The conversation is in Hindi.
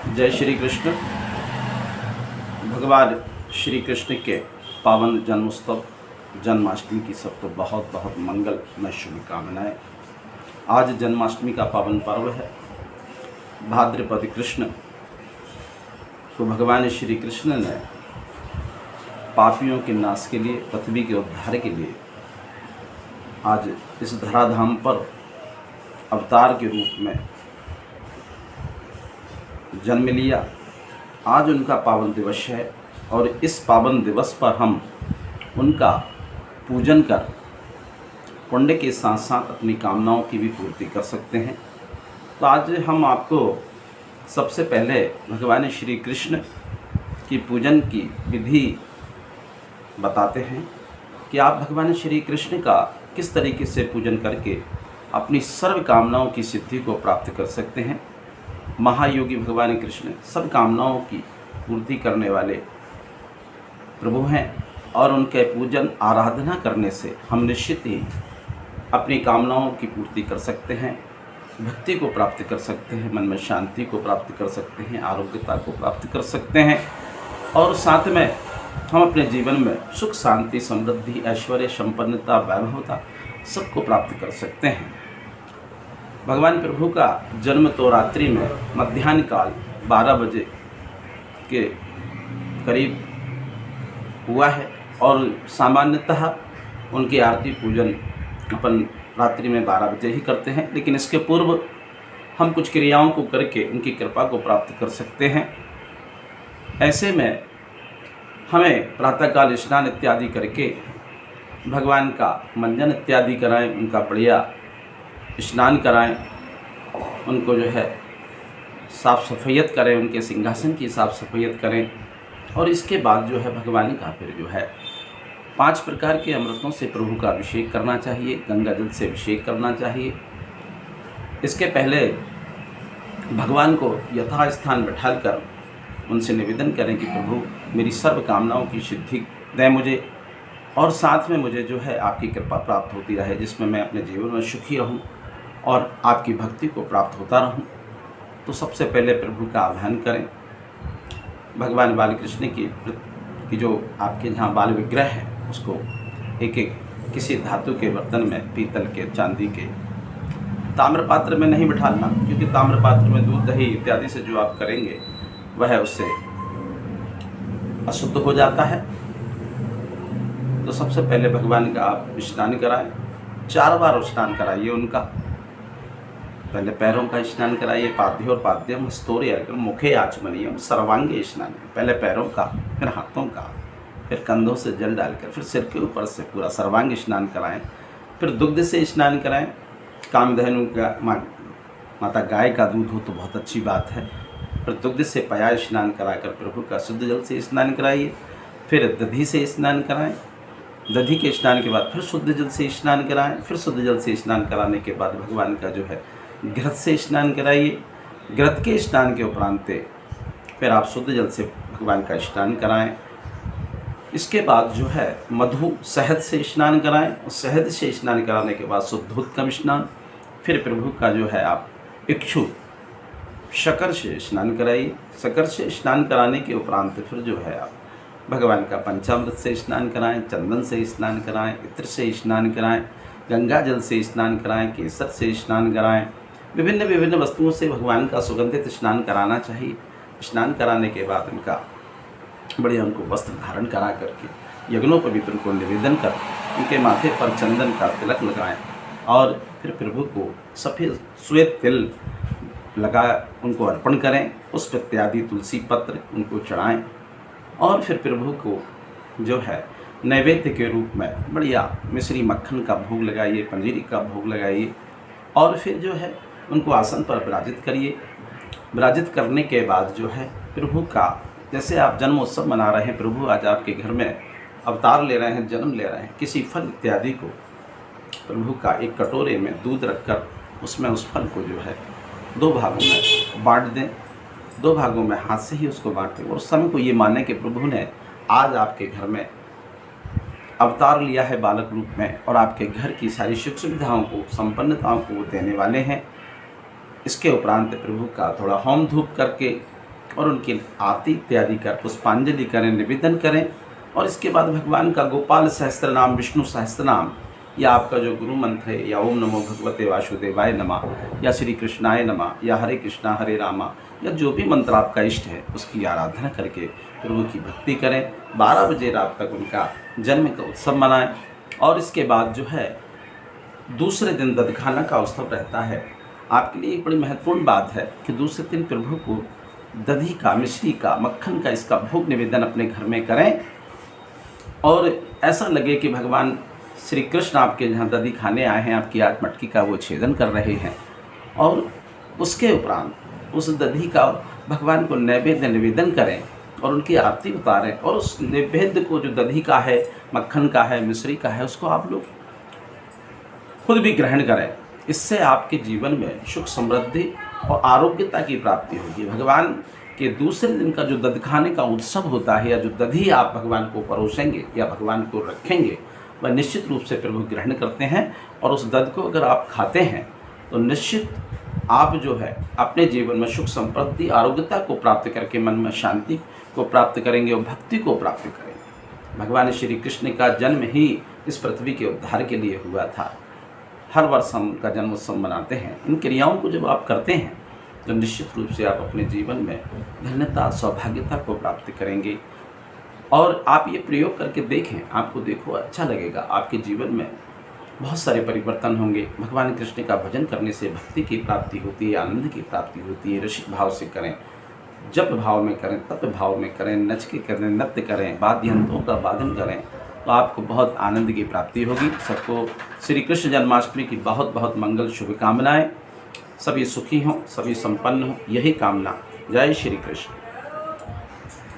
जय श्री कृष्ण। भगवान श्री कृष्ण के पावन जन्मोत्सव जन्माष्टमी की सबको बहुत बहुत मंगलमय शुभकामनाएं। आज जन्माष्टमी का पावन पर्व है। भाद्रपद कृष्ण तो भगवान श्री कृष्ण ने पापियों के नाश के लिए, पृथ्वी के उद्धार के लिए आज इस धराधाम पर अवतार के रूप में जन्म लिया। आज उनका पावन दिवस है और इस पावन दिवस पर हम उनका पूजन कर पुण्य के साथ साथ अपनी कामनाओं की भी पूर्ति कर सकते हैं। तो आज हम आपको सबसे पहले भगवान श्री कृष्ण की पूजन की विधि बताते हैं कि आप भगवान श्री कृष्ण का किस तरीके से पूजन करके अपनी सर्व कामनाओं की सिद्धि को प्राप्त कर सकते हैं। महायोगी भगवान कृष्ण सब कामनाओं की पूर्ति करने वाले प्रभु हैं और उनके पूजन आराधना करने से हम निश्चित ही अपनी कामनाओं की पूर्ति कर सकते हैं, भक्ति को प्राप्त कर सकते हैं, मन में शांति को प्राप्त कर सकते हैं, आरोग्यता को प्राप्त कर सकते हैं और साथ में हम अपने जीवन में सुख, शांति, समृद्धि, ऐश्वर्य, संपन्नता, वैभवता सबको प्राप्त कर सकते हैं। भगवान प्रभु का जन्म तो रात्रि में मध्याह्न काल 12 बजे के करीब हुआ है और सामान्यतः उनकी आरती पूजन अपन रात्रि में 12 बजे ही करते हैं, लेकिन इसके पूर्व हम कुछ क्रियाओं को करके उनकी कृपा को प्राप्त कर सकते हैं। ऐसे में हमें प्रातःकाल स्नान इत्यादि करके भगवान का मंजन इत्यादि कराएं, उनका बढ़िया स्नान कराएं, उनको जो है साफ़ सफाइयत करें, उनके सिंहासन की साफ़ सफाइयत करें और इसके बाद जो है भगवान का फिर जो है 5 प्रकार के अमृतों से प्रभु का अभिषेक करना चाहिए, गंगा जल से अभिषेक करना चाहिए। इसके पहले भगवान को यथास्थान बैठाकर उनसे निवेदन करें कि प्रभु मेरी सर्व कामनाओं की सिद्धि दें मुझे और साथ में मुझे जो है आपकी कृपा प्राप्त होती रहे, जिसमें मैं अपने जीवन में सुखी रहूं और आपकी भक्ति को प्राप्त होता रहूं। तो सबसे पहले प्रभु का आह्वान करें। भगवान बाल कृष्ण की जो आपके जहाँ बाल विग्रह है उसको एक एक किसी धातु के बर्तन में, पीतल के, चांदी के, ताम्र पात्र में नहीं बिठाना, क्योंकि ताम्र पात्र में दूध, दही इत्यादि से जो आप करेंगे वह उससे अशुद्ध हो जाता है। तो सबसे पहले भगवान का आप स्नान कराएं, 4 बार स्नान कराइए उनका। पहले पैरों का स्नान कराइए, पाद्योर पाद्यम हस्तोरे अर्घ्यम मुखे आचमनीयम सर्वांगे स्नान। पहले पैरों का, फिर हाथों का, फिर कंधों से जल डालकर फिर सिर के ऊपर से पूरा सर्वांग स्नान कराएं। फिर दुग्ध से स्नान कराएं, कामधेनु का, माता गाय का दूध हो तो बहुत अच्छी बात है। फिर दुग्ध से पया स्नान कराकर प्रभु का शुद्ध जल से स्नान कराइए। फिर दधी से स्नान कराएं, दधी के स्नान के बाद फिर शुद्ध जल से स्नान कराएं। फिर शुद्ध जल से स्नान कराने के बाद भगवान का जो है घृत से स्नान कराइए। घृत के स्नान के उपरांत फिर आप शुद्ध जल से भगवान का स्नान कराएं। इसके बाद जो है मधु, शहद से स्नान कराएं और शहद से स्नान कराने के बाद शुद्धोत्तम स्नान। फिर प्रभु का जो है आप इक्षु शक्कर से स्नान कराइए। शक्कर से स्नान कराने के उपरांत फिर जो है आप भगवान का पंचामृत से स्नान कराएं, चंदन से स्नान कराएं, इत्र से स्नान कराएं, गंगा जल से स्नान कराएं, केसर से स्नान कराएं। विभिन्न विभिन्न वस्तुओं से भगवान का सुगंधित स्नान कराना चाहिए। स्नान कराने के बाद उनका बढ़िया उनको वस्त्र धारण करा करके यज्ञोपवीत उनको निवेदन कर उनके माथे पर चंदन का तिलक लगाएं और फिर प्रभु को सफ़ेद श्वेत तिल लगा उनको अर्पण करें। पुष्प इत्यादि, तुलसी पत्र उनको चढ़ाएं और फिर प्रभु को जो है नैवेद्य के रूप में बढ़िया मिश्री मक्खन का भोग लगाइए, पंजीरी का भोग लगाइए और फिर जो है उनको आसन पर विराजित करिए। विराजित करने के बाद जो है प्रभु का, जैसे आप जन्मोत्सव मना रहे हैं, प्रभु आज आपके घर में अवतार ले रहे हैं, जन्म ले रहे हैं, किसी फल इत्यादि को प्रभु का एक कटोरे में दूध रखकर उसमें उस फल को जो है 2 भागों में बांट दें। 2 भागों में हाथ से ही उसको बांटें और उस समय को ये माने कि प्रभु ने आज आपके घर में अवतार लिया है बालक रूप में और आपके घर की सारी सुख सुविधाओं को, संपन्नताओं को वो देने वाले हैं। इसके उपरांत प्रभु का थोड़ा होम धूप करके और उनकी आरती इत्यादि कर पुष्पांजलि करें, निवेदन करें। और इसके बाद भगवान का गोपाल सहस्त्र नाम, विष्णु सहस्त्र नाम, या आपका जो गुरु मंत्र है, या ओम नमो भगवते वासुदेवाय नमः, या श्री कृष्णाय नमः, या हरे कृष्णा हरे रामा, या जो भी मंत्र आपका इष्ट है उसकी आराधना करके प्रभु की भक्ति करें। 12 बजे रात तक उनका जन्म का उत्सव मनाएं। और इसके बाद जो है दूसरे दिन दधखाना का उत्सव रहता है। आपके लिए एक बड़ी महत्वपूर्ण बात है कि दूसरे दिन प्रभु को दधी का, मिश्री का, मक्खन का इसका भोग निवेदन अपने घर में करें। और ऐसा लगे कि भगवान श्री कृष्ण आपके जहाँ दधी खाने आए हैं, आपकी आठ मटकी का वो छेदन कर रहे हैं। और उसके उपरांत उस दधी का भगवान को नैवेद्य निवेदन करें और उनकी आरती उतारें। और उस नैवेद्य को जो दधी का है, मक्खन का है, मिश्री का है, उसको आप लोग खुद भी ग्रहण करें। इससे आपके जीवन में सुख, समृद्धि और आरोग्यता की प्राप्ति होगी। भगवान के दूसरे दिन का जो दधखाने का उत्सव होता है, या जो दधी आप भगवान को परोसेंगे या भगवान को रखेंगे, वह निश्चित रूप से प्रभु ग्रहण करते हैं। और उस दध को अगर आप खाते हैं तो निश्चित आप जो है अपने जीवन में सुख, समृद्धि, आरोग्यता को प्राप्त करके मन में शांति को प्राप्त करेंगे और भक्ति को प्राप्त करेंगे। भगवान श्री कृष्ण का जन्म ही इस पृथ्वी के उद्धार के लिए हुआ था। हर वर्ष हम उनका जन्मोत्सव मनाते हैं। इन क्रियाओं को जब आप करते हैं तो निश्चित रूप से आप अपने जीवन में धन्यता, सौभाग्यता को प्राप्त करेंगे। और आप ये प्रयोग करके देखें, आपको देखो अच्छा लगेगा। आपके जीवन में बहुत सारे परिवर्तन होंगे। भगवान कृष्ण का भजन करने से भक्ति की प्राप्ति होती है, आनंद की प्राप्ति होती है। रसिक भाव से करें, जप भाव में करें, तप भाव में करें, नच के करें, नृत्य करें, वाद्य यंत्रों का वादन करें, तो आपको बहुत आनंद की प्राप्ति होगी। सबको श्री कृष्ण जन्माष्टमी की बहुत बहुत मंगल शुभकामनाएं। सभी सुखी हों, सभी संपन्न हों, यही कामना। जय श्री कृष्ण।